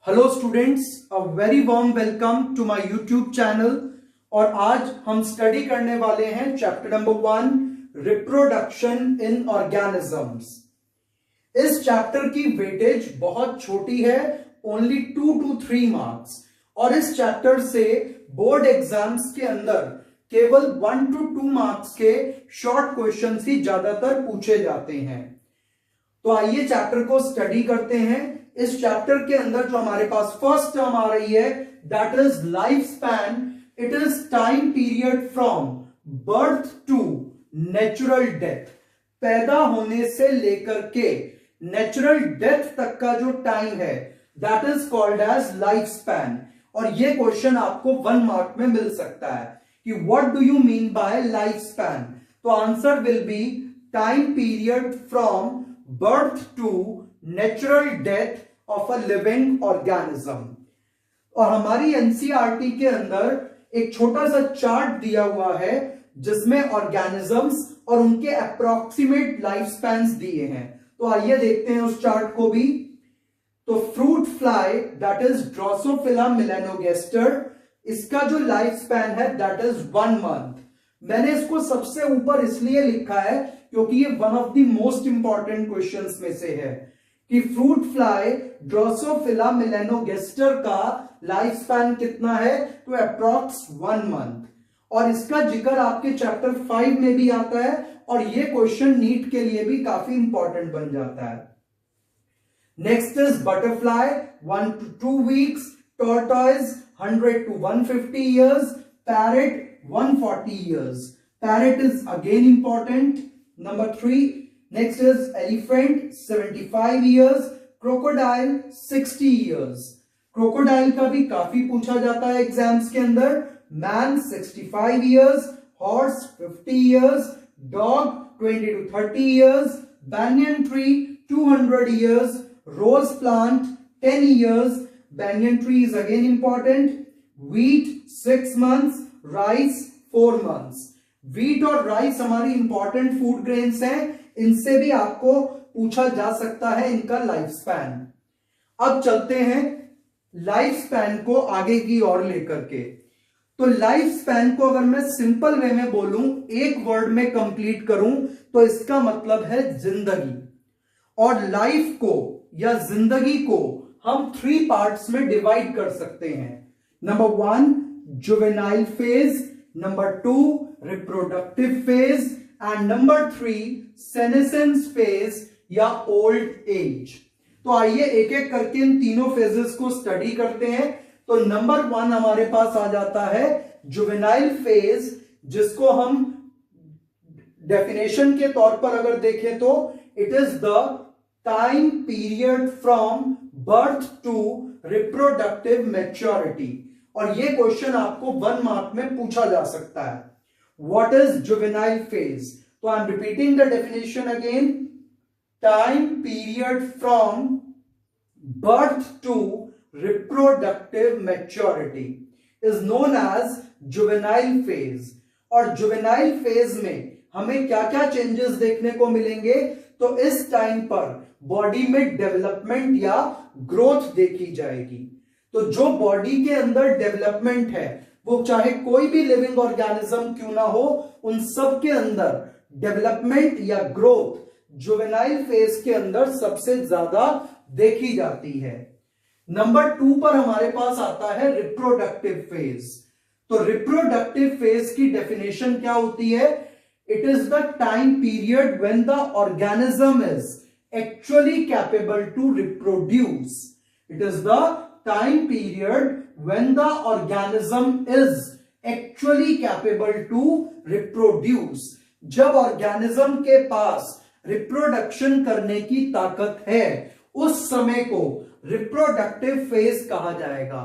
Hello students, a very warm welcome to my YouTube channel. और आज हम study करने वाले हैं chapter number 1, reproduction in organisms. इस चैप्टर की वेटेज बहुत छोटी है, ओनली 2 to 3 मार्क्स। और इस चैप्टर से बोर्ड एग्जाम्स के अंदर केवल 1 to 2 मार्क्स के शॉर्ट क्वेश्चन ही ज्यादातर पूछे जाते हैं। तो आइए चैप्टर को स्टडी करते हैं। इस चैप्टर के अंदर जो हमारे पास फर्स्ट टर्म आ रही है, that is life span. It is time period from birth to natural death. पैदा होने से लेकर के नेचुरल डेथ तक का जो टाइम है, that is called as life span. और ये क्वेश्चन आपको 1 मार्क में मिल सकता है कि what do you mean by life span. तो answer will be time period from birth to natural death of a living organism। और हमारी एनसीईआरटी के अंदर एक छोटा सा चार्ट दिया हुआ है जिसमें ऑर्गेनिजम्स और उनके अप्रोक्सीमेट लाइफ स्पैन्स दिए हैं। तो आइए देखते हैं उस चार्ट को भी। तो fruit fly that is Drosophila melanogaster, इसका जो लाइफ स्पैन है दैट इज 1 मंथ। मैंने इसको सबसे ऊपर इसलिए लिखा है क्योंकि ये one of the most important questions में से है कि फ्रूट फ्लाई ड्रोसोफिला मेलानोगास्टर का लाइफ स्पैन कितना है, तो अप्रॉक्स 1 मंथ। और इसका जिक्र आपके चैप्टर 5 में भी आता है और ये क्वेश्चन नीट के लिए भी काफी इंपॉर्टेंट बन जाता है। Next is butterfly 1 to 2 weeks, tortoise 100 to 150 years, parrot 140 years। Parrot is again important. Number 3, next is elephant 75 years, crocodile 60 years। crocodile का भी काफी पूछा जाता है एग्जाम्स के अंदर। man 65 years, horse 50 years, dog 20 to 30 years, banyan tree 200 years, rose plant 10 years। banyan tree is again important। wheat 6 months, rice 4 months। Wheat और rice हमारी इंपॉर्टेंट फूड ग्रेन्स हैं, इनसे भी आपको पूछा जा सकता है इनका लाइफ स्पैन। अब चलते हैं लाइफ स्पैन को आगे की ओर लेकर के। तो लाइफ स्पैन को अगर मैं सिंपल वे में बोलूं, एक वर्ड में कंप्लीट करूं, तो इसका मतलब है जिंदगी। और लाइफ को या जिंदगी को हम 3 पार्ट्स में डिवाइड कर सकते हैं। Number 1 juvenile phase, number 2 reproductive phase and number 3 senescence phase या ओल्ड एज। तो आइए एक एक करके इन तीनों फेजेस को स्टडी करते हैं। तो नंबर 1 हमारे पास आ जाता है जुवेनाइल फेज, जिसको हम डेफिनेशन के तौर पर अगर देखें तो it is the time period from birth to reproductive maturity. और ये क्वेश्चन आपको 1 मार्क में पूछा जा सकता है। What is juvenile phase? So I am repeating the definition again. Time period from birth to reproductive maturity is known as juvenile phase। और juvenile phase में हमें क्या क्या चेंजेस देखने को मिलेंगे, तो इस टाइम पर बॉडी में डेवलपमेंट या ग्रोथ देखी जाएगी। तो जो बॉडी के अंदर डेवलपमेंट है, वो चाहे कोई भी लिविंग ऑर्गेनिज्म क्यों ना हो, उन सब के अंदर डेवलपमेंट या ग्रोथ जुवेनाइल फेज के अंदर सबसे ज्यादा देखी जाती है। नंबर 2 पर हमारे पास आता है रिप्रोडक्टिव फेज। तो रिप्रोडक्टिव फेज की डेफिनेशन क्या होती है? It is the time period when the organism is actually capable to reproduce. It is the time period when the organism is actually capable to reproduce। जब organism के पास reproduction करने की ताकत है, उस समय को रिप्रोडक्टिव फेज कहा जाएगा।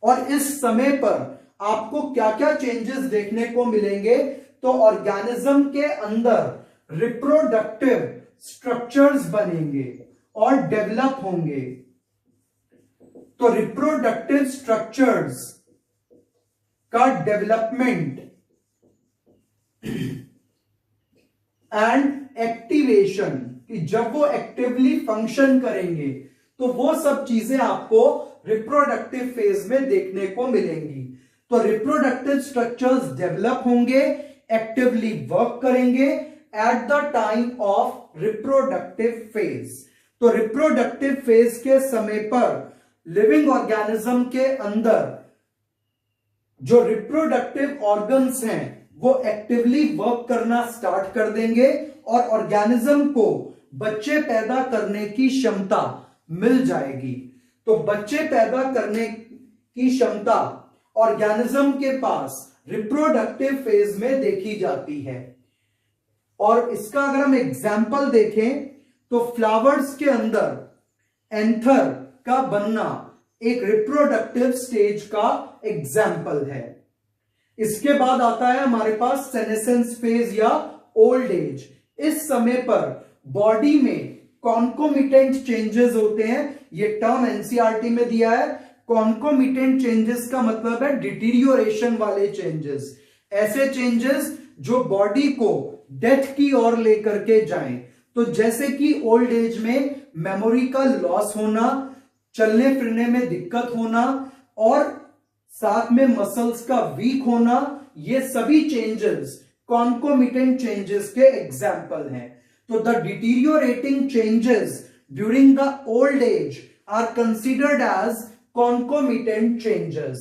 और इस समय पर आपको क्या क्या चेंजेस देखने को मिलेंगे, तो ऑर्गेनिज्म के अंदर रिप्रोडक्टिव स्ट्रक्चर्स बनेंगे और डेवलप होंगे। तो रिप्रोडक्टिव स्ट्रक्चर्स का डेवलपमेंट एंड एक्टिवेशन, कि जब वो एक्टिवली फंक्शन करेंगे तो वो सब चीजें आपको रिप्रोडक्टिव फेज में देखने को मिलेंगी। तो रिप्रोडक्टिव स्ट्रक्चर्स डेवलप होंगे, एक्टिवली वर्क करेंगे at the time of reproductive phase. तो रिप्रोडक्टिव फेज के समय पर लिविंग ऑर्गेनिज्म के अंदर जो रिप्रोडक्टिव ऑर्गन्स हैं वो एक्टिवली वर्क करना स्टार्ट कर देंगे और ऑर्गेनिज्म को बच्चे पैदा करने की क्षमता मिल जाएगी। तो बच्चे पैदा करने की क्षमता ऑर्गेनिज्म के पास रिप्रोडक्टिव फेज में देखी जाती है। और इसका अगर हम एग्जाम्पल देखें तो फ्लावर्स के अंदर एंथर का बनना एक रिप्रोडक्टिव स्टेज का एग्जाम्पल है। इसके बाद आता है हमारे पास सेनेसेंस फेज या ओल्ड एज। इस समय पर बॉडी में कॉन्कोमिटेंट चेंजेस होते हैं। ये टर्म एनसीईआरटी में दिया है। कॉन्कोमिटेंट चेंजेस का मतलब है डिटीरियोरेशन वाले चेंजेस, ऐसे चेंजेस जो बॉडी को डेथ की ओर लेकर के जाएं। तो जैसे कि ओल्ड एज में मेमोरी का लॉस होना, चलने फिरने में दिक्कत होना और साथ में मसल्स का वीक होना, ये सभी चेंजेस कॉन्कोमिटेंट चेंजेस के एग्जाम्पल हैं। तो the deteriorating changes during the old age are considered as concomitant changes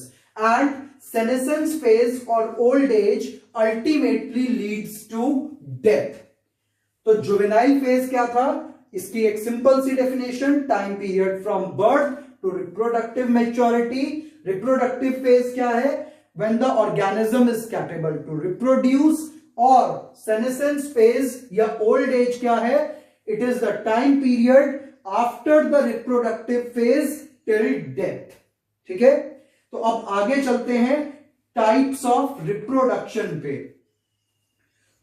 and senescence phase or old age ultimately leads to death। तो जुवेनाइल फेज क्या था? इसकी एक सिंपल सी definition, time period from birth to reproductive maturity. Reproductive phase क्या है? when the organism is capable to reproduce। और senescence phase या old age क्या है? it is the time period after the reproductive phase till death। ठीक है, तो अब आगे चलते हैं टाइप्स ऑफ रिप्रोडक्शन पे।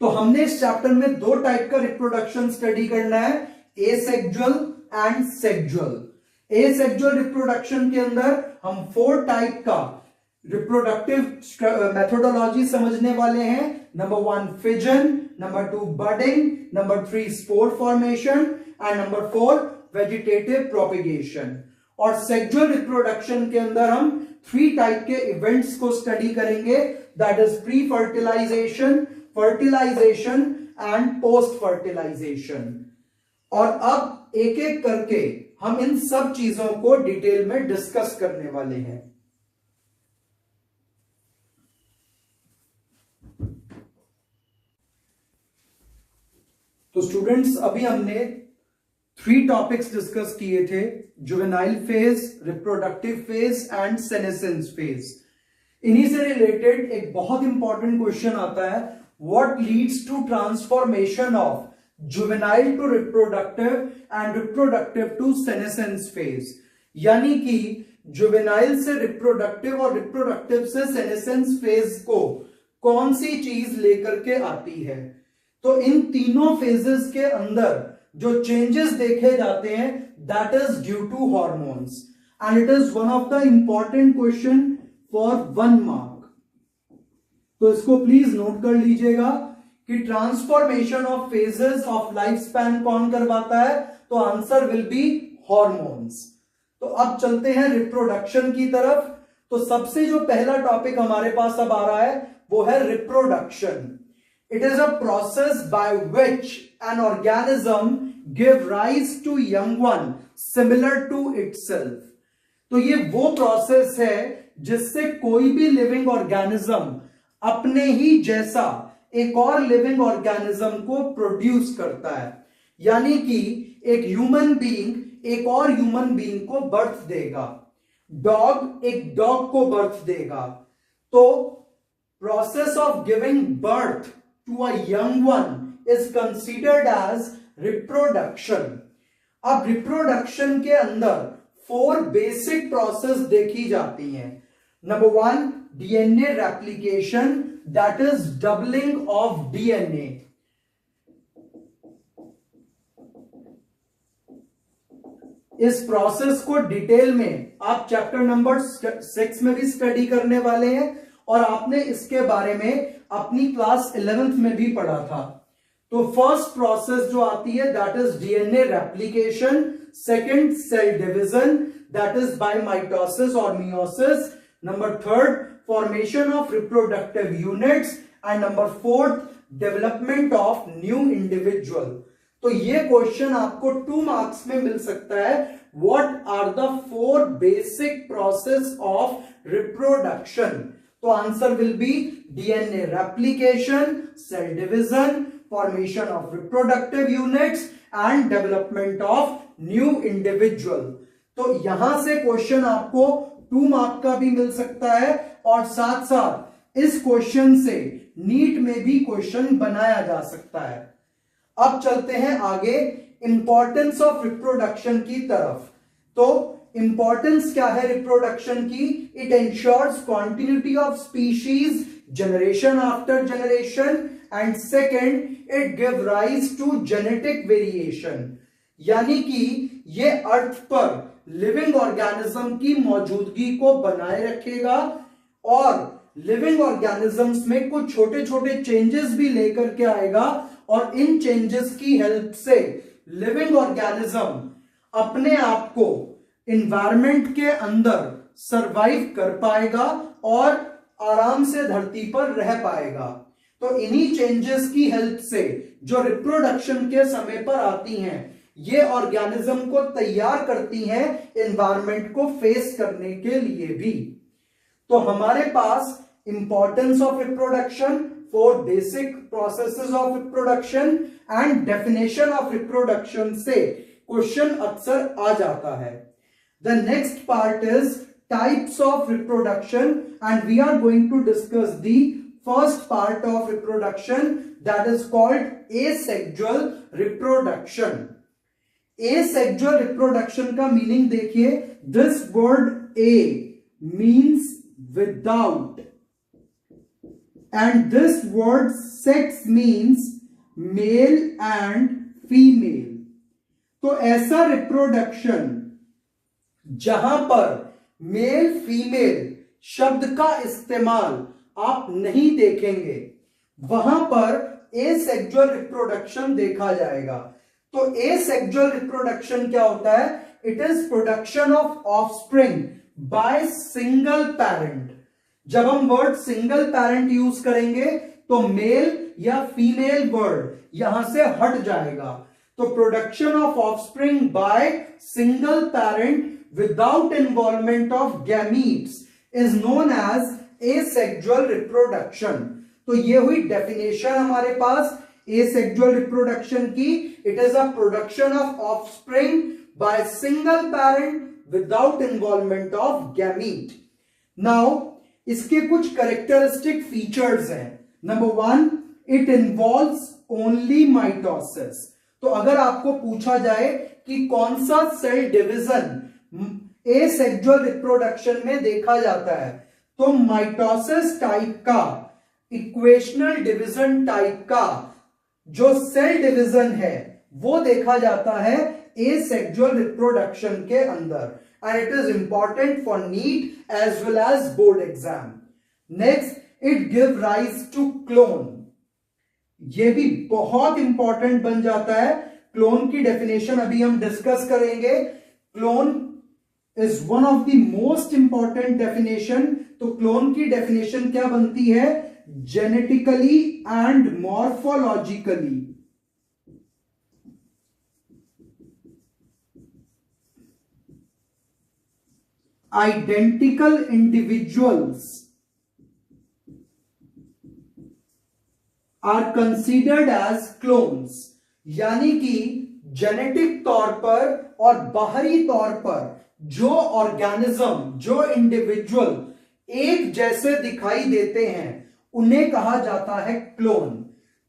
तो हमने इस चैप्टर में दो टाइप का रिप्रोडक्शन स्टडी करना है, asexual and sexual. Asexual reproduction के अंदर हम 4 टाइप का रिप्रोडक्टिव मेथोडोलॉजी समझने वाले हैं। Number 1 fission, number 2 budding, number 3 spore formation and number 4 vegetative propagation. और सेक्सुअल रिप्रोडक्शन के अंदर हम 3 टाइप के इवेंट्स को स्टडी करेंगे, that is pre fertilisation, fertilisation and post fertilisation. और अब एक एक करके हम इन सब चीजों को डिटेल में डिस्कस करने वाले हैं। तो स्टूडेंट्स, अभी हमने 3 टॉपिक्स डिस्कस किए थे, juvenile phase, reproductive phase and senescence phase. इन्हीं से रिलेटेड एक बहुत इंपॉर्टेंट क्वेश्चन आता है, what leads to transformation of juvenile to reproductive and reproductive to senescence phase. यानी कि जुवेनाइल से रिप्रोडक्टिव और रिप्रोडक्टिव से सेनेसेंस फेज को कौन सी चीज लेकर के आती है। तो इन तीनों फेजेस के अंदर जो चेंजेस देखे जाते हैं that is due to hormones and it is one of the important question for 1 mark. तो इसको प्लीज नोट कर लीजिएगा कि transformation of phases of life span कौन करवाता है, तो आंसर विल बी हॉर्मोन्स। तो अब चलते हैं रिप्रोडक्शन की तरफ। तो सबसे जो पहला टॉपिक हमारे पास अब आ रहा है वो है reproduction. It is a process by which an organism give rise to young one similar to itself। तो ये वो प्रोसेस है जिससे कोई भी लिविंग ऑर्गेनिज्म अपने ही जैसा एक और लिविंग ऑर्गेनिज्म को प्रोड्यूस करता है। यानी कि एक ह्यूमन बीइंग एक और ह्यूमन बीइंग को बर्थ देगा, डॉग एक डॉग को बर्थ देगा। तो process of giving birth to a young one is considered as reproduction। अब रिप्रोडक्शन के अंदर 4 बेसिक प्रोसेस देखी जाती हैं। Number 1 DNA replication, that is doubling of DNA. इस प्रोसेस को डिटेल में आप चैप्टर नंबर 6 में भी स्टडी करने वाले हैं और आपने इसके बारे में अपनी क्लास 11th में भी पढ़ा था। तो फर्स्ट प्रोसेस जो आती है that is DNA replication, second cell division that is by mitosis और meiosis, number third formation of reproductive units and number fourth development of new individual. तो ये क्वेश्चन आपको 2 मार्क्स में मिल सकता है। What are the 4 basic process of reproduction? तो answer will be DNA replication, cell division, formation of reproductive units and development of new individual. तो यहां से क्वेश्चन आपको 2 मार्क का भी मिल सकता है और साथ साथ इस क्वेश्चन से नीट में भी क्वेश्चन बनाया जा सकता है। अब चलते हैं आगे इंपॉर्टेंस ऑफ रिप्रोडक्शन की तरफ। तो इंपॉर्टेंस क्या है रिप्रोडक्शन की? It ensures continuity of species generation after generation and second it give rise to genetic variation, यानी कि ये अर्थ पर लिविंग ऑर्गेनिज्म की मौजूदगी को बनाए रखेगा और लिविंग ऑर्गेनिजम्स में कुछ छोटे छोटे चेंजेस भी लेकर के आएगा और इन चेंजेस की हेल्प से लिविंग ऑर्गेनिज्म अपने आप को इन्वायरमेंट के अंदर सरवाइव कर पाएगा और आराम से धरती पर रह पाएगा। तो इन्हीं चेंजेस की हेल्प से जो रिप्रोडक्शन के समय पर आती हैं, ये ऑर्गेनिज्म को तैयार करती हैं एनवायरनमेंट को फेस करने के लिए भी। तो हमारे पास importance of reproduction, 4 basic processes of reproduction and definition of reproduction से क्वेश्चन अक्सर आ जाता है। The next part is types of reproduction and we are going to discuss the first part of reproduction that is called asexual reproduction. Asexual reproduction का meaning देखिए, this word A means without and this word sex means male and female। तो ऐसा reproduction जहां पर male female शब्द का इस्तेमाल आप नहीं देखेंगे, वहां पर एसेक्सुअल रिप्रोडक्शन देखा जाएगा। तो एसेक्सुअल रिप्रोडक्शन क्या होता है? It is production of offspring by single parent. जब हम वर्ड सिंगल पेरेंट यूज करेंगे तो मेल या फीमेल वर्ड यहां से हट जाएगा। तो production of offspring by single parent without involvement of gametes is known as asexual reproduction. तो ये हुई डेफिनेशन हमारे पास एसेक्सुअल रिप्रोडक्शन की। It is a production of offspring by single parent without involvement of gamete. Now इसके कुछ characteristic features हैं। Number 1, it involves only mitosis. तो अगर आपको पूछा जाए कि कौन सा सेल डिवीजन एसेक्सुअल रिप्रोडक्शन में देखा जाता है, तो माइटोसिस टाइप का, इक्वेशनल डिवीजन टाइप का जो सेल डिवीजन है वो देखा जाता है asexual reproduction के अंदर, and it is important for NEET as well as board exam. Next, it give rise to clone. ये भी बहुत इंपॉर्टेंट बन जाता है। क्लोन की डेफिनेशन अभी हम डिस्कस करेंगे। Clone is one of the most important definition. तो क्लोन की डेफिनेशन क्या बनती है? Genetically and morphologically identical individuals are considered as clones। यानी कि जेनेटिक तौर पर और बाहरी तौर पर जो ऑर्गेनिज्म, जो इंडिविजुअल एक जैसे दिखाई देते हैं उन्हें कहा जाता है क्लोन।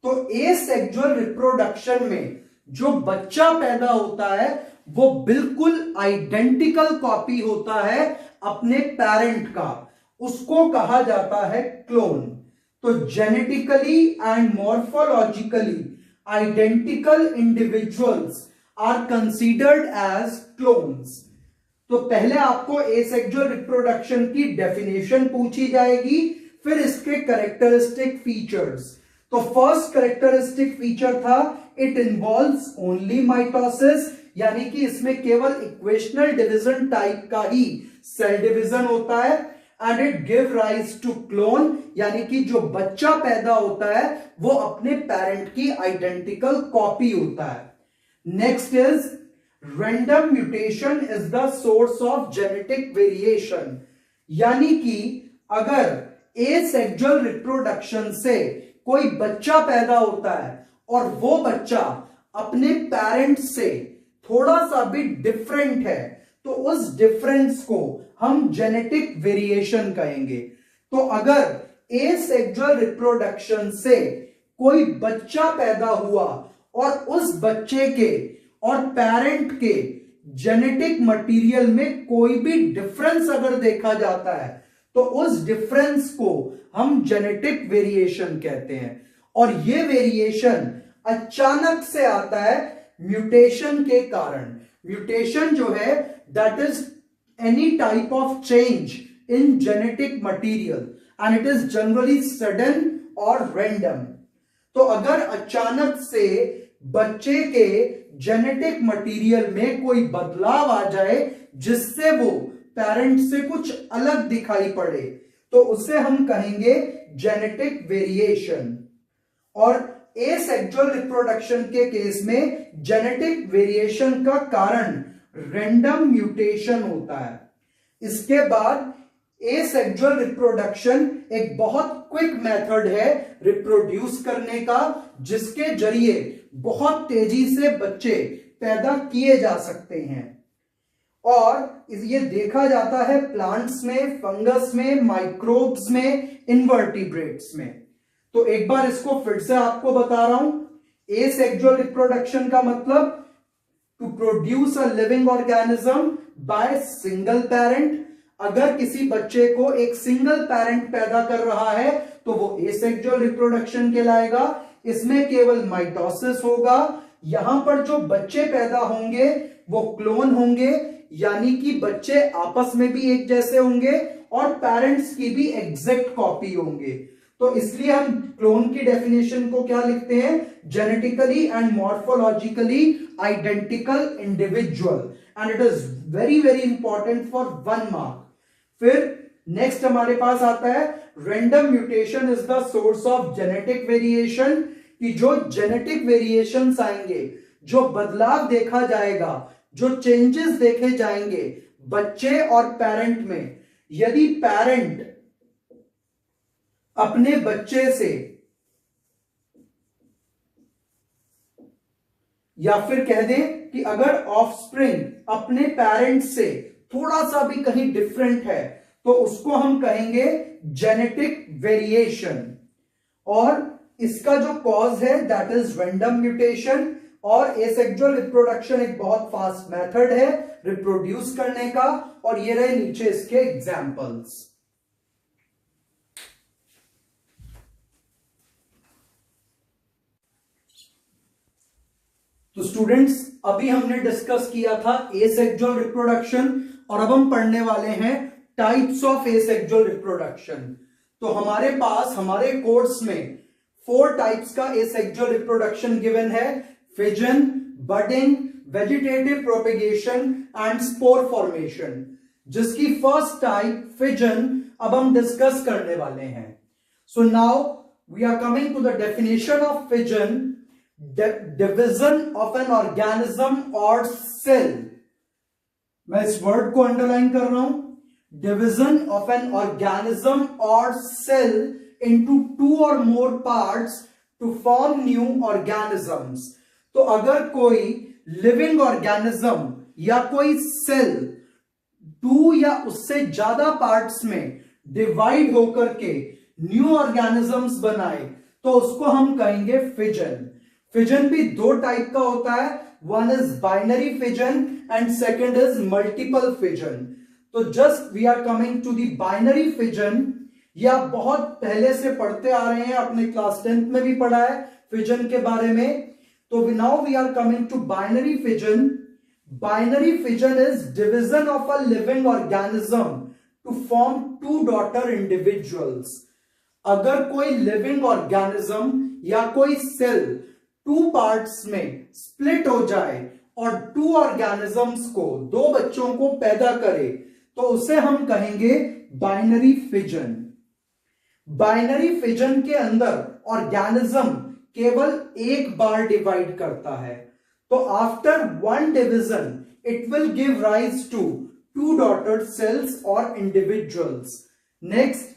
तो एसेक्सुअल रिप्रोडक्शन में जो बच्चा पैदा होता है वो बिल्कुल आइडेंटिकल कॉपी होता है अपने पेरेंट का, उसको कहा जाता है क्लोन। तो genetically and morphologically identical individuals are considered as clones. तो पहले आपको एसेक्सुअल रिप्रोडक्शन की डेफिनेशन पूछी जाएगी, फिर इसके कैरेक्टरिस्टिक फीचर्स। तो फर्स्ट कैरेक्टरिस्टिक फीचर था इट इन्वॉल्व्स ओनली माइटोसिस, यानी कि इसमें केवल इक्वेशनल डिवीजन टाइप का ही सेल डिवीजन होता है। And it give rise to clone, यानी कि जो बच्चा पैदा होता है वो अपने पेरेंट की आइडेंटिकल कॉपी होता है। Next is random mutation is the source of genetic variation, यानी कि अगर एसेक्सुअल रिप्रोडक्शन से कोई बच्चा पैदा होता है और वो बच्चा अपने पेरेंट से थोड़ा सा भी डिफरेंट है तो उस डिफरेंस को हम जेनेटिक वेरिएशन कहेंगे। तो अगर एसेक्सुअल रिप्रोडक्शन से कोई बच्चा पैदा हुआ और उस बच्चे के और पेरेंट के जेनेटिक मटेरियल में कोई भी डिफरेंस अगर देखा जाता है तो उस डिफरेंस को हम जेनेटिक वेरिएशन कहते हैं। और ये वेरिएशन अचानक से आता है म्यूटेशन के कारण। म्यूटेशन जो है that is any type of change in genetic material and it is generally sudden और रैंडम। तो अगर अचानक से बच्चे के जेनेटिक मटेरियल में कोई बदलाव आ जाए जिससे वो पेरेंट से कुछ अलग दिखाई पड़े तो उसे हम कहेंगे जेनेटिक वेरिएशन। और एसेक्सुअल रिप्रोडक्शन के केस में जेनेटिक वेरिएशन का कारण रैंडम म्यूटेशन होता है। इसके बाद एसेक्सुअल रिप्रोडक्शन एक बहुत क्विक मेथड है रिप्रोड्यूस करने का, जिसके जरिए बहुत तेजी से बच्चे पैदा किए जा सकते हैं। और ये देखा जाता है प्लांट्स में, फंगस में, माइक्रोब्स में, इनवर्टिब्रेट्स में। तो एक बार इसको फिर से आपको बता रहा हूं, एसेक्सुअल रिप्रोडक्शन का मतलब to produce a living organism by single parent. अगर किसी बच्चे को एक सिंगल पेरेंट पैदा कर रहा है तो वो एसेक्सुअल रिप्रोडक्शन कहलाएगा। इसमें केवल माइटोसिस होगा। यहां पर जो बच्चे पैदा होंगे वो क्लोन होंगे, यानी कि बच्चे आपस में भी एक जैसे होंगे और पेरेंट्स की भी एग्जैक्ट कॉपी होंगे। तो इसलिए हम क्लोन की डेफिनेशन को क्या लिखते हैं, genetically and morphologically identical individual, and it is very very important for 1 mark. फिर नेक्स्ट हमारे पास आता है random mutation is the source of genetic variation, कि जो जेनेटिक वेरिएशंस आएंगे, जो बदलाव देखा जाएगा, जो चेंजेस देखे जाएंगे बच्चे और पेरेंट में, यदि पेरेंट अपने बच्चे से या फिर कह दें कि अगर ऑफस्प्रिंग अपने पेरेंट से थोड़ा सा भी कहीं डिफरेंट है तो उसको हम कहेंगे जेनेटिक वेरिएशन। और इसका जो कॉज है दैट इज रैंडम म्यूटेशन। और एसेक्सुअल रिप्रोडक्शन एक बहुत फास्ट मेथड है रिप्रोड्यूस करने का। और ये रहे नीचे इसके एग्जाम्पल्स। तो स्टूडेंट्स, अभी हमने डिस्कस किया था एसेक्सुअल रिप्रोडक्शन और अब हम पढ़ने वाले हैं टाइप्स ऑफ एसेक्सुअल रिप्रोडक्शन। तो हमारे पास हमारे कोर्स में 4 टाइप्स का एसेक्सुअल रिप्रोडक्शन गिवन है, fission, budding, vegetative propagation and spore formation, जिसकी फर्स्ट टाइप फिजन अब हम डिस्कस करने वाले हैं। So now we are coming to the definition of fission, division of an organism or cell. मैं इस वर्ड को अंडरलाइन कर रहा हूं, division of an organism or cell into 2 or more parts to form new organisms। तो अगर कोई living organism या कोई सेल 2 या उससे ज्यादा पार्ट्स में डिवाइड होकर के न्यू ऑर्गेनिजम्स बनाए तो उसको हम कहेंगे फिजन। फिजन भी 2 टाइप का होता है, one is binary fission and second is multiple fission. तो just we are coming to the binary fission. ये आप बहुत पहले से पढ़ते आ रहे हैं, अपने क्लास 10th में भी पढ़ा है फिजन के बारे में। तो now we are coming to binary fission. Binary fission is division of a living organism to form 2 daughter individuals. अगर कोई लिविंग ऑर्गेनिज्म या कोई सेल टू पार्ट्स में स्प्लिट हो जाए और टू ऑर्गेनिजम्स को, दो बच्चों को पैदा करे, तो उसे हम कहेंगे बाइनरी फिजन। बाइनरी फिजन के अंदर ऑर्गेनिज्म केवल एक बार डिवाइड करता है, तो after one division it will give rise to two daughter cells और individuals. Next,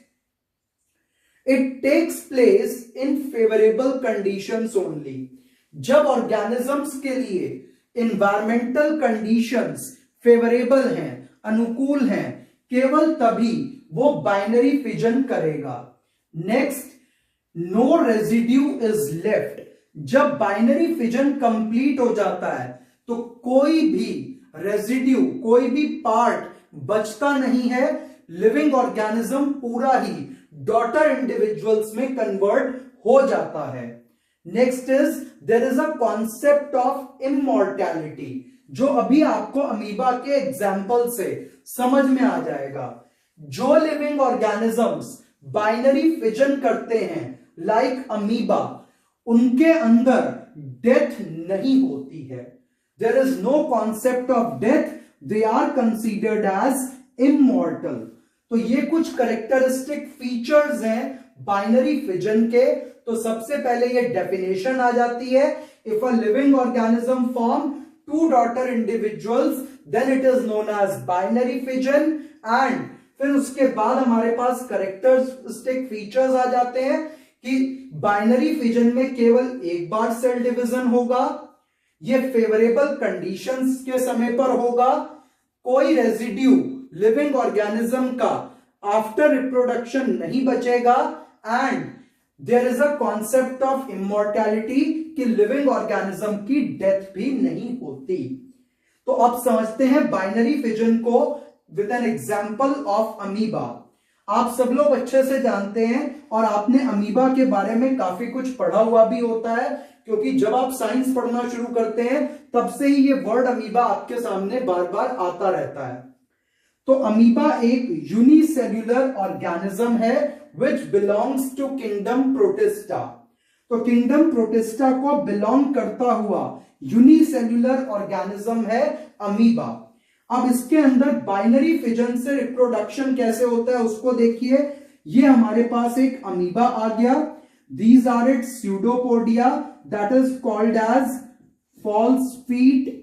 it takes place in favourable conditions only. जब ऑर्गेनिजम्स के लिए इन्वायरमेंटल कंडीशंस फेवरेबल हैं, अनुकूल हैं, केवल तभी वो बाइनरी फिजन करेगा। Next, no residue is left. जब बाइनरी फिजन कंप्लीट हो जाता है तो कोई भी रेजिड्यू, कोई भी पार्ट बचता नहीं है। लिविंग ऑर्गेनिज्म पूरा ही डॉटर इंडिविजुअल्स में कन्वर्ट हो जाता है। Next is there is a concept of immortality, जो अभी आपको अमीबा के एग्जाम्पल से समझ में आ जाएगा। जो लिविंग ऑर्गेनिजम्स बाइनरी फिजन करते हैं लाइक अमीबा, उनके अंदर डेथ नहीं होती है। There is no concept of death, they are considered as immortal. तो ये कुछ कैरेक्टरिस्टिक फीचर्स हैं बाइनरी फिजन के। तो सबसे पहले ये डेफिनेशन आ जाती है, if a living organism form two daughter individuals then it is known as binary fission. And फिर उसके बाद हमारे पास कैरेक्टरिस्टिक फीचर्स आ जाते हैं कि बाइनरी फिजन में केवल एक बार सेल डिवीजन होगा, ये फेवरेबल कंडीशंस के समय पर होगा, कोई रेजिड्यू लिविंग ऑर्गेनिज्म का आफ्टर रिप्रोडक्शन नहीं बचेगा, and there is a concept of immortality कि लिविंग ऑर्गेनिज्म की डेथ भी नहीं होती। तो अब समझते हैं बाइनरी फिजन को with an example of amoeba. आप सब लोग अच्छे से जानते हैं और आपने अमीबा के बारे में काफी कुछ पढ़ा हुआ भी होता है, क्योंकि जब आप साइंस पढ़ना शुरू करते हैं तब से ही ये वर्ड अमीबा आपके सामने बार बार आता रहता है। तो अमीबा एक यूनिसेल्युलर ऑर्गेनिज्म है which belongs to kingdom Protista. तो किंगडम प्रोटिस्टा को बिलोंग करता हुआ यूनिसेल्युलर ऑर्गेनिज्म है अमीबा। अब इसके अंदर बाइनरी फिजन से रिप्रोडक्शन कैसे होता है उसको देखिए। ये हमारे पास एक अमीबा आ गया, these are its pseudopodia that is called as false feet.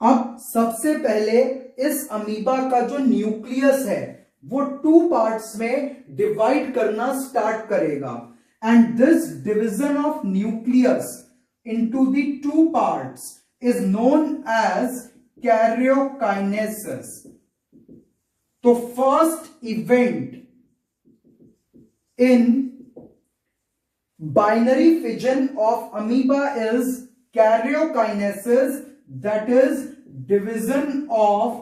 अब सबसे पहले इस अमीबा का जो न्यूक्लियस है वो टू पार्ट्स में डिवाइड करना स्टार्ट करेगा, and this division of nucleus into the two parts is known as karyokinesis. तो first event in binary fission of amoeba is karyokinesis, that is division of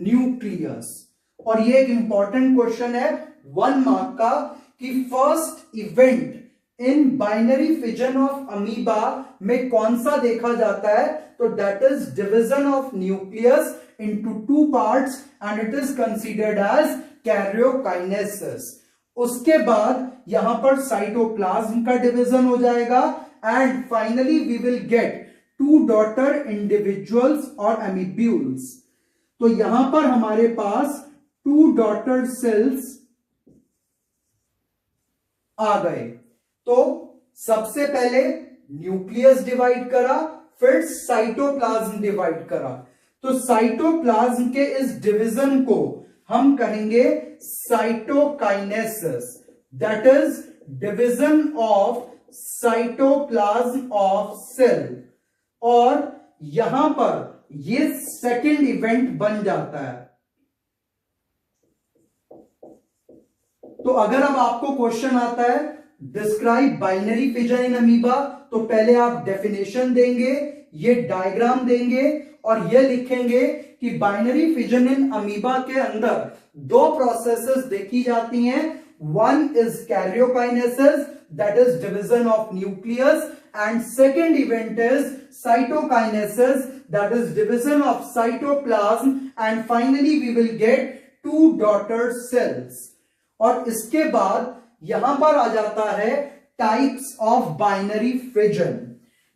nucleus. और ये एक important question है 1 mark का कि first event in binary fission of amoeba में कौन सा देखा जाता है, तो that is division of nucleus into two parts and it is considered as karyokinesis. उसके बाद यहां पर साइटोप्लाज्म का डिवीजन हो जाएगा and finally we will get two daughter individuals और एमीब्यूल्स। तो यहां पर हमारे पास टू डॉटर सेल्स आ गए। तो सबसे पहले न्यूक्लियस डिवाइड करा, फिर साइटोप्लाज्म डिवाइड करा। तो साइटोप्लाज्म के इस डिवीजन को हम कहेंगे cytokinesis, that is division of cytoplasm of cell. और यहां पर ये सेकेंड इवेंट बन जाता है। तो अगर अब आपको क्वेश्चन आता है describe binary fission in amoeba, तो पहले आप डेफिनेशन देंगे, ये डायग्राम देंगे और ये लिखेंगे कि बाइनरी फिजन इन अमीबा के अंदर दो प्रोसेसेस देखी जाती हैं। One is karyokinesis, that is division of nucleus, and second event is cytokinesis, that is division of cytoplasm, and finally we will get two daughter cells. और इसके बाद यहां पर आ जाता है टाइप्स ऑफ बाइनरी फिजन।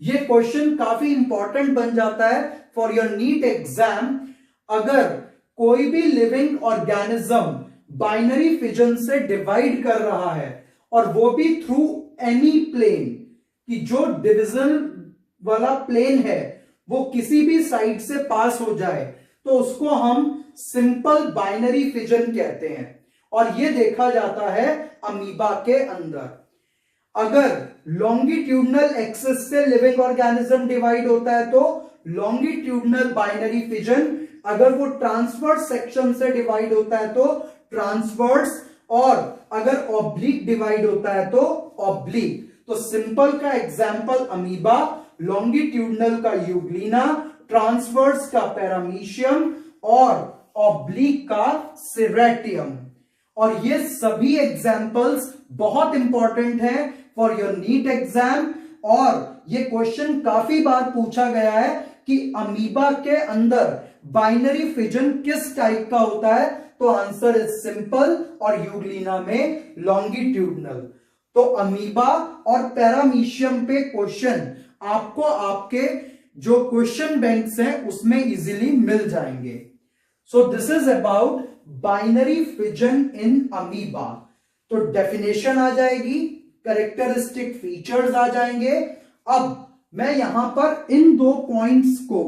ये क्वेश्चन काफी इंपॉर्टेंट बन जाता है फॉर योर नीट एग्जाम। अगर कोई भी लिविंग ऑर्गेनिज्म बाइनरी फिजन से डिवाइड कर रहा है और वो भी थ्रू एनी प्लेन, कि जो डिविजन वाला प्लेन है वो किसी भी साइड से पास हो जाए, तो उसको हम सिंपल बाइनरी फिजन कहते हैं। और ये देखा जाता है अमीबा के अंदर। अगर लॉन्गिट्यूडनल एक्सिस से लिविंग ऑर्गेनिज्म डिवाइड होता है तो लॉन्गिट्यूडनल बाइनरी फिजन, अगर वो ट्रांसवर्स सेक्शन से डिवाइड होता है तो ट्रांसवर्स, और अगर ऑब्लिक डिवाइड होता है तो ऑब्लिक। तो सिंपल का एग्जाम्पल अमीबा, लॉन्गिट्यूडनल का यूग्लिना, ट्रांसवर्स का पैरामीशियम और ऑब्लिक का सेरेटियम। और ये सभी एग्जाम्पल्स बहुत इंपॉर्टेंट हैं फॉर योर नीट एग्जाम। और ये क्वेश्चन काफी बार पूछा गया है कि अमीबा के अंदर बाइनरी फिजन किस टाइप का होता है, तो आंसर इज सिंपल, और यूग्लिना में लॉन्गिट्यूडनल। तो अमीबा और पैरामीशियम पे क्वेश्चन आपको आपके जो क्वेश्चन बैंक्स हैं उसमें इजीली मिल जाएंगे। So this is about binary fission in amoeba. तो डेफिनेशन आ जाएगी, कैरेक्टरिस्टिक फीचर्स आ जाएंगे। अब मैं यहां पर इन दो पॉइंट्स को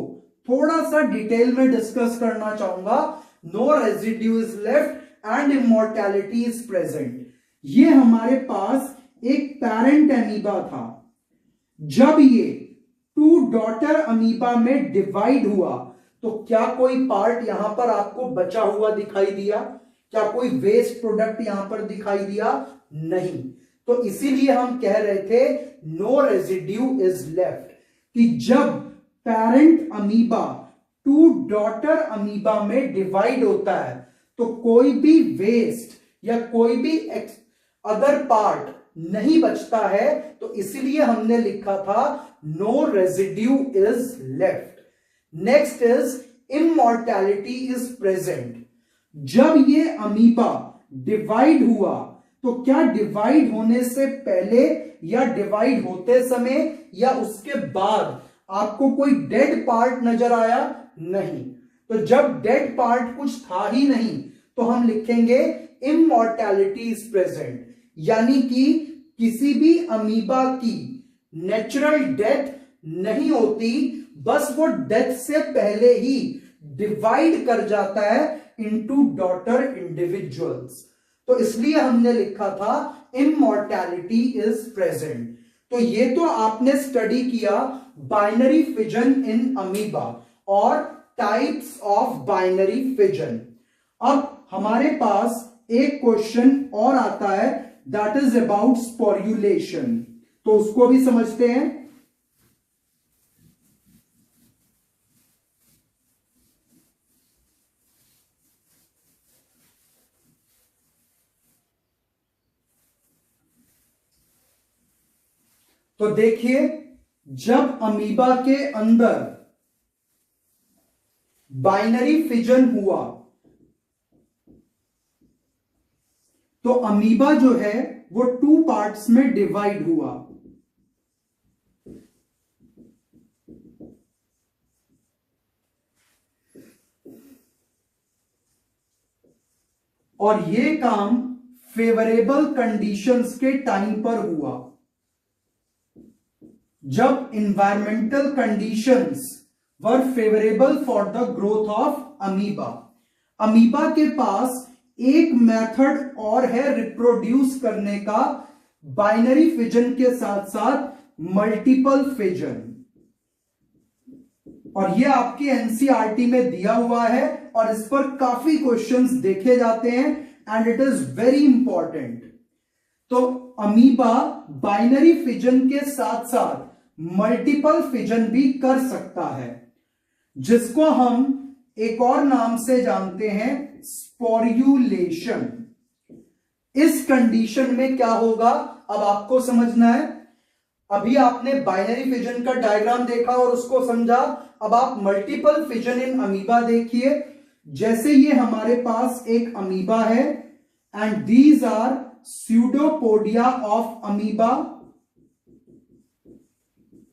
थोड़ा सा डिटेल में डिस्कस करना चाहूंगा। No residue is left and immortality is present. ये हमारे पास एक पेरेंट अमीबा था। जब ये टू डॉटर अमीबा में डिवाइड हुआ तो क्या कोई पार्ट यहां पर आपको बचा हुआ दिखाई दिया? क्या कोई वेस्ट प्रोडक्ट यहां पर दिखाई दिया? नहीं। तो इसीलिए हम कह रहे थे नो रेजिड्यू इज लेफ्ट, कि जब parent amoeba two daughter amoeba में डिवाइड होता है तो कोई भी वेस्ट या कोई भी अदर पार्ट नहीं बचता है। तो इसीलिए हमने लिखा था no residue is left. Next is immortality is present. जब ये अमीबा डिवाइड हुआ तो क्या डिवाइड होने से पहले या डिवाइड होते समय या उसके बाद आपको कोई डेड पार्ट नजर आया? नहीं। तो जब डेड पार्ट कुछ था ही नहीं तो हम लिखेंगे इमॉर्टैलिटी इज प्रेजेंट, यानी कि किसी भी अमीबा की नेचुरल डेथ नहीं होती, बस वो डेथ से पहले ही डिवाइड कर जाता है इनटू डॉटर इंडिविजुअल्स। तो इसलिए हमने लिखा था इमॉर्टैलिटी इज प्रेजेंट। तो ये तो आपने स्टडी किया बाइनरी फिजन इन अमीबा और टाइप्स ऑफ बाइनरी फिजन। अब हमारे पास एक क्वेश्चन और आता है, दैट इज अबाउट स्पोर्युलेशन। तो उसको भी समझते हैं। तो देखिए, जब अमीबा के अंदर बाइनरी फिजन हुआ तो अमीबा जो है वो टू पार्ट्स में डिवाइड हुआ। और ये काम फेवरेबल कंडीशंस के टाइम पर हुआ, जब environmental conditions were favourable for the growth of amoeba. Amoeba के पास एक मेथड और है रिप्रोड्यूस करने का, बाइनरी फिजन के साथ साथ मल्टीपल फिजन। और ये आपके एनसीईआरटी में दिया हुआ है और इस पर काफी क्वेश्चंस देखे जाते हैं and it is very important. तो अमीबा बाइनरी फिजन के साथ साथ मल्टीपल फिजन भी कर सकता है, जिसको हम एक और नाम से जानते हैं स्पोर्युलेशन। इस कंडीशन में क्या होगा अब आपको समझना है। अभी आपने बाइनरी फिजन का डायग्राम देखा और उसको समझा। अब आप मल्टीपल फिजन इन अमीबा देखिए। जैसे ये हमारे पास एक अमीबा है, and these are pseudopodia of amoeba,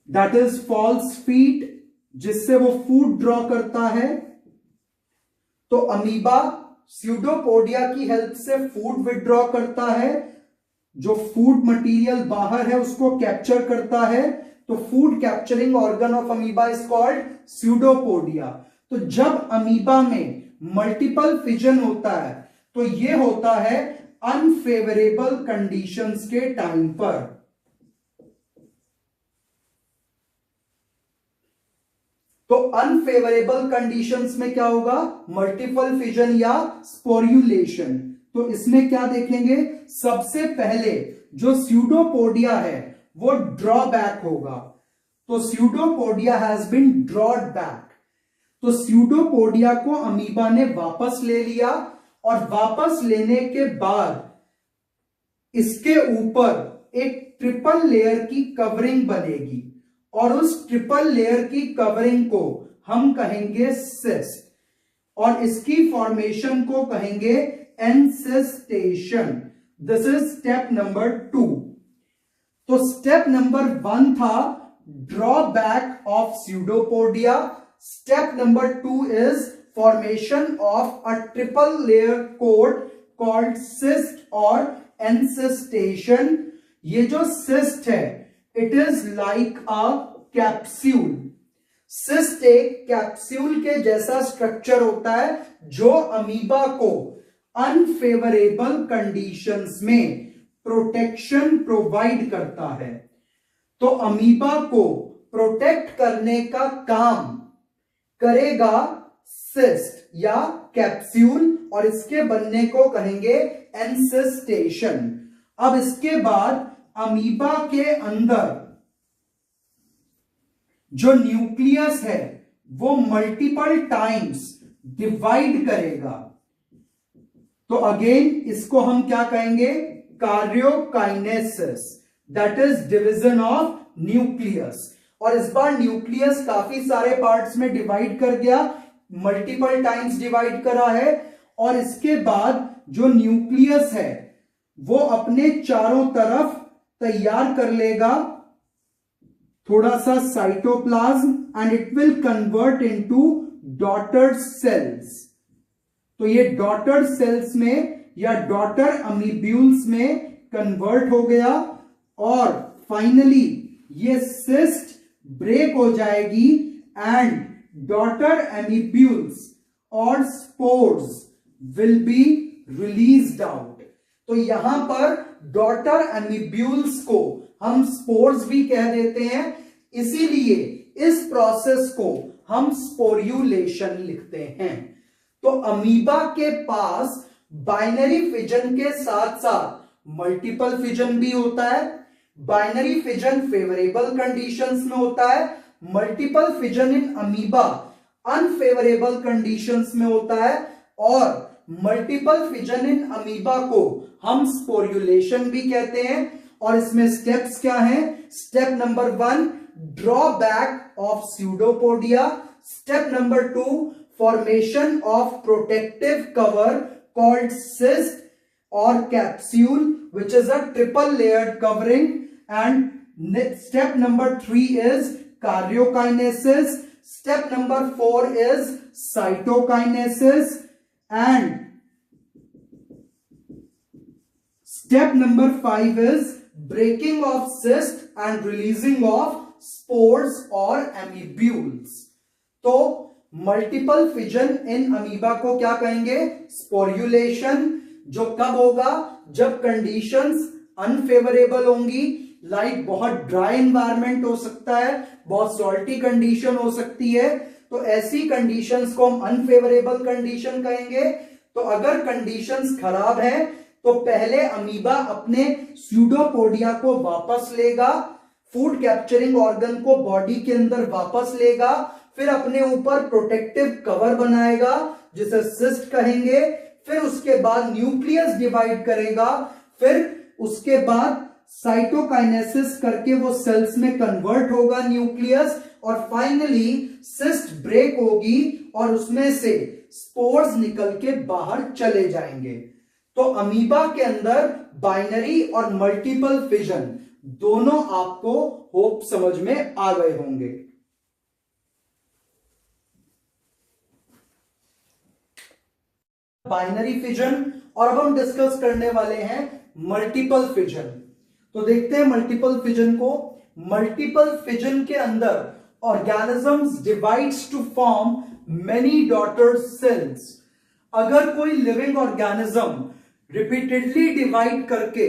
that is false feet, जिससे वो फूड ड्रॉ करता है। तो अमीबा स्यूडोपोडिया की हेल्प से फूड विड्रॉ करता है, जो फूड मटेरियल बाहर है उसको कैप्चर करता है। तो food capturing organ of amoeba is called pseudopodia. तो जब अमीबा में मल्टीपल फिजन होता है तो ये होता है अनफेवरेबल कंडीशंस के टाइम पर। तो अनफेवरेबल कंडीशंस में क्या होगा? मल्टीपल फिजन या स्पोर्युलेशन। तो इसमें क्या देखेंगे? सबसे पहले जो स्यूडोपोडिया है वो ड्रॉबैक होगा। तो स्यूडोपोडिया हैज बीन ड्रॉड बैक। तो स्यूडोपोडिया को अमीबा ने वापस ले लिया और वापस लेने के बाद इसके ऊपर एक ट्रिपल लेयर की कवरिंग बनेगी और उस ट्रिपल लेयर की कवरिंग को हम कहेंगे सिस्ट और इसकी फॉर्मेशन को कहेंगे encystation. This is step number 2। तो स्टेप नंबर 1 था drawback of pseudopodia. Step number 2 is formation of a triple layer coat called cyst और एनसिस्टेशन। ये जो सिस्ट है it is like a capsule. Cyst एक कैप्सूल के जैसा स्ट्रक्चर होता है जो अमीबा को अनफेवरेबल कंडीशंस में प्रोटेक्शन प्रोवाइड करता है। तो अमीबा को प्रोटेक्ट करने का काम करेगा सिस्ट या कैप्सूल और इसके बनने को कहेंगे एनसिस्टेशन। अब इसके बाद अमीबा के अंदर जो न्यूक्लियस है वो मल्टीपल टाइम्स डिवाइड करेगा। तो अगेन इसको हम क्या कहेंगे? Karyokinesis, that is division of nucleus. और इस बार न्यूक्लियस काफी सारे पार्ट्स में डिवाइड कर गया, मल्टीपल टाइम्स डिवाइड करा है। और इसके बाद जो न्यूक्लियस है वो अपने चारों तरफ तैयार कर लेगा थोड़ा सा cytoplasm and it will convert into daughter cells. तो ये डॉटर सेल्स में या डॉटर अमीब्यूल्स में कन्वर्ट हो गया और फाइनली ये सिस्ट ब्रेक हो जाएगी एंड डॉटर अमीब्यूल्स और spores will be released out. तो यहां पर डॉटर अमीब्यूल्स को हम स्पोर्स भी कह देते हैं, इसीलिए इस प्रोसेस को हम स्पोर्युलेशन लिखते हैं। तो अमीबा के पास बाइनरी फिजन के साथ साथ मल्टीपल फिजन भी होता है। बाइनरी फिजन फेवरेबल कंडीशंस में होता है, multiple fission in amoeba unfavourable conditions में होता है और मल्टीपल फिजन इन अमीबा को हम स्पोर्युलेशन भी कहते हैं। और इसमें स्टेप्स क्या हैं? Step number 1 drawback of pseudopodia, step number 2 formation of protective cover called cyst और capsule which is a triple layered covering, and step number 3 is karyokinesis, step number 4 is cytokinesis, and step number 5 is breaking of cyst and releasing of spores or amibule। तो multiple fission in amoeba को क्या कहेंगे? स्पोर्युलेशन। जो कब होगा? जब conditions unfavourable होंगी, like बहुत ड्राई एनवायरनमेंट हो सकता है, बहुत सॉल्टी कंडीशन हो सकती है, तो ऐसी कंडीशंस को हम अनफेवरेबल कंडीशन कहेंगे। तो अगर कंडीशंस खराब है तो पहले अमीबा अपने स्यूडोपोडिया को वापस लेगा, फूड कैप्चरिंग ऑर्गन को बॉडी के अंदर वापस लेगा, फिर अपने ऊपर प्रोटेक्टिव कवर बनाएगा जिसे सिस्ट कहेंगे, फिर उसके बाद न्यूक्लियस डिवाइड करेगा, फिर उसके बाद साइटोकाइनेसिस करके वो सेल्स में कन्वर्ट होगा न्यूक्लियस और फाइनली सिस्ट ब्रेक होगी और उसमें से स्पोर्स निकल के बाहर चले जाएंगे। तो अमीबा के अंदर बाइनरी और मल्टीपल फिजन दोनों आपको होप समझ में आ गए होंगे। बाइनरी फिजन, और अब हम डिस्कस करने वाले हैं मल्टीपल फिजन। तो देखते हैं मल्टीपल फिजन को। मल्टीपल फिजन के अंदर organisms divides to form many daughter cells. अगर कोई लिविंग ऑर्गेनिज्म रिपीटेडली डिवाइड करके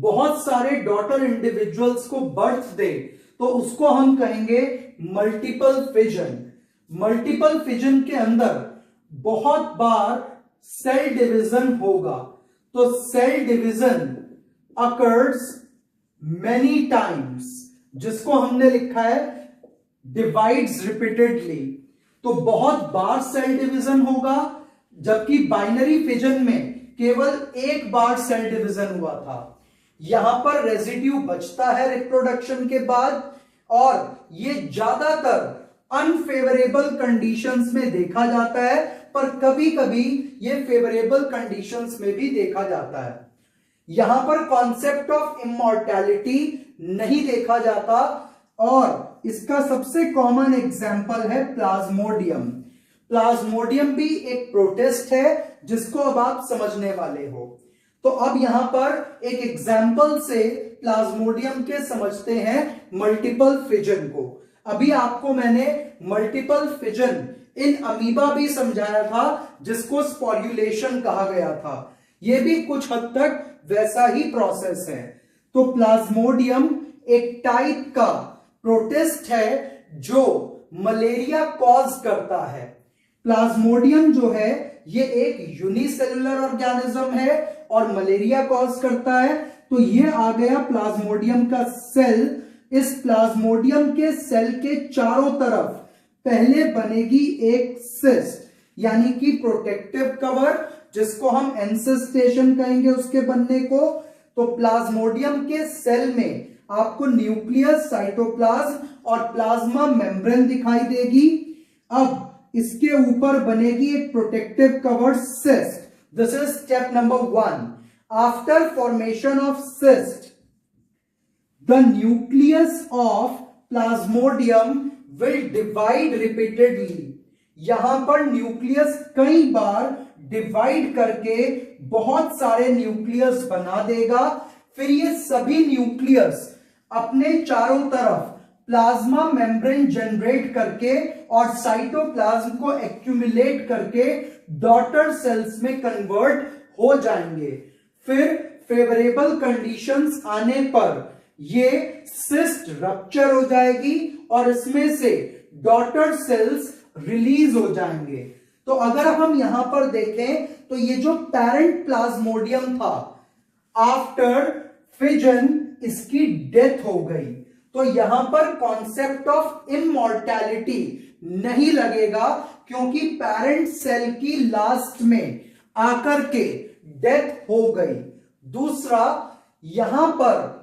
बहुत सारे डॉटर इंडिविजुअल्स को बर्थ दे तो उसको हम कहेंगे मल्टीपल फिजन। मल्टीपल फिजन के अंदर बहुत बार सेल डिवीजन होगा। तो cell division occurs many times, जिसको हमने लिखा है डिवाइड्स रिपीटेडली। तो बहुत बार सेल डिवीजन होगा, जबकि बाइनरी फिजन में केवल एक बार सेल डिवीजन हुआ था। यहां पर रेजिड्यू बचता है रिप्रोडक्शन के बाद, और ये ज्यादातर अनफेवरेबल कंडीशंस में देखा जाता है, पर कभी कभी ये फेवरेबल कंडीशंस में भी देखा जाता है। यहां पर कॉन्सेप्ट ऑफ इमॉर्टैलिटी नहीं देखा जाता, और इसका सबसे कॉमन एग्जाम्पल है प्लाज्मोडियम। प्लाज्मोडियम भी एक प्रोटिस्ट है, जिसको अब आप समझने वाले हो। तो अब यहां पर एक एग्जाम्पल से प्लाज्मोडियम के समझते हैं मल्टीपल फिजन को। अभी आपको मैंने मल्टीपल फिजन इन अमीबा भी समझाया था, जिसको स्पोर्युलेशन कहा गया था। यह भी कुछ हद तक वैसा ही प्रोसेस है। तो प्लाज्मोडियम एक टाइप का प्रोटिस्ट है जो मलेरिया कॉज करता है। प्लाज्मोडियम जो है ये एक यूनिसेलुलर ऑर्गेनिज्म है और मलेरिया कॉज करता है। तो ये आ गया प्लाज्मोडियम का सेल। इस प्लाज्मोडियम के सेल के चारों तरफ पहले बनेगी एक सिस्ट, यानी कि प्रोटेक्टिव कवर, जिसको हम एंसेस्टेशन कहेंगे उसके बनने को। तो प्लाज्मोडियम के सेल में आपको न्यूक्लियस, साइटोप्लाज्म और प्लाज्मा मेम्ब्रेन दिखाई देगी। अब इसके ऊपर बनेगी एक protective cover cyst. This is step number 1। After formation of cyst, the nucleus of plasmodium will divide repeatedly। यहां पर न्यूक्लियस कई बार डिवाइड करके बहुत सारे न्यूक्लियस बना देगा। फिर ये सभी न्यूक्लियस अपने चारों तरफ प्लाज्मा मेम्ब्रेन जनरेट करके और साइटोप्लाज्म को एक्यूमुलेट करके डॉटर सेल्स में कन्वर्ट हो जाएंगे। फिर फेवरेबल कंडीशंस आने पर ये सिस्ट रप्चर हो जाएगी और इसमें से डॉटर सेल्स रिलीज हो जाएंगे। तो अगर हम यहां पर देखें तो ये जो पेरेंट प्लाज्मोडियम था, आफ्टर फिजन इसकी डेथ हो गई। तो यहां पर कॉन्सेप्ट ऑफ इमॉर्टैलिटी नहीं लगेगा, क्योंकि पेरेंट सेल की लास्ट में आकर के डेथ हो गई। दूसरा, यहां पर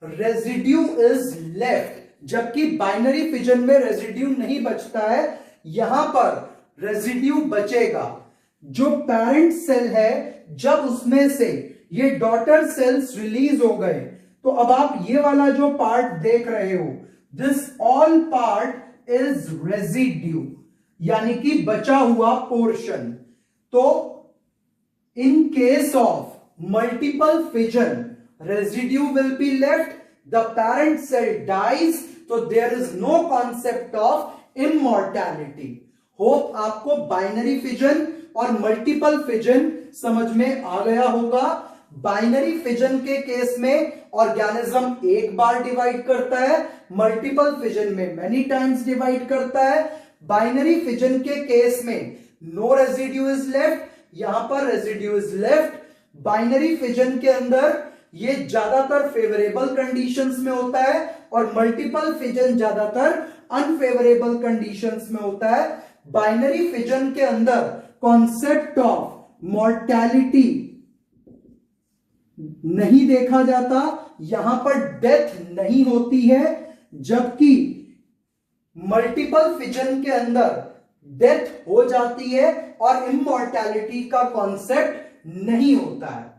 रेजिड्यू इज लेफ्ट, जबकि बाइनरी फिजन में रेजिड्यू नहीं बचता है, यहां पर रेजिड्यू बचेगा। जो पेरेंट सेल है, जब उसमें से ये डॉटर सेल्स रिलीज हो गए, तो अब आप ये वाला जो पार्ट देख रहे हो, this all part is residue, यानी कि बचा हुआ पोर्शन। तो in case of multiple fission, residue will be left, the parent cell dies, so there is no concept of immortality। Hope आपको बाइनरी फिजन और मल्टीपल फिजन समझ में आ गया होगा। बाइनरी फिजन के केस में ऑर्गेनिज्म एक बार डिवाइड करता है, मल्टीपल फिजन में मेनी टाइम्स डिवाइड करता है। बाइनरी फिजन के केस में नो रेजिड्यू इज लेफ्ट, यहां पर residue is left. Binary fission के अंदर ये ज्यादातर फेवरेबल कंडीशंस में होता है और मल्टीपल फिजन ज्यादातर अनफेवरेबल कंडीशंस में होता है। बाइनरी फिजन के अंदर कॉन्सेप्ट ऑफ मॉर्टैलिटी नहीं देखा जाता, यहां पर डेथ नहीं होती है, जबकि मल्टीपल फिजन के अंदर डेथ हो जाती है और इमॉर्टैलिटी का कॉन्सेप्ट नहीं होता है।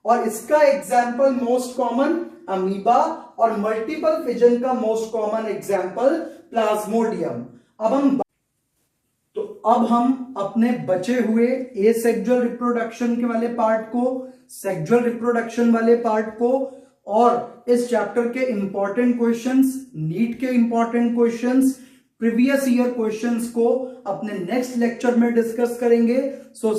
और इसका एग्जाम्पल मोस्ट कॉमन अमीबा और मल्टीपल फिजन का मोस्ट कॉमन एग्जाम्पल प्लाज्मोडियम। अब हम अपने बचे हुए एसेक्सुअल रिप्रोडक्शन के वाले पार्ट को, सेक्सुअल रिप्रोडक्शन वाले पार्ट को और इस चैप्टर के इंपॉर्टेंट क्वेश्चंस, नीट के important questions, previous year questions को अपने नेक्स्ट लेक्चर में डिस्कस करेंगे। सो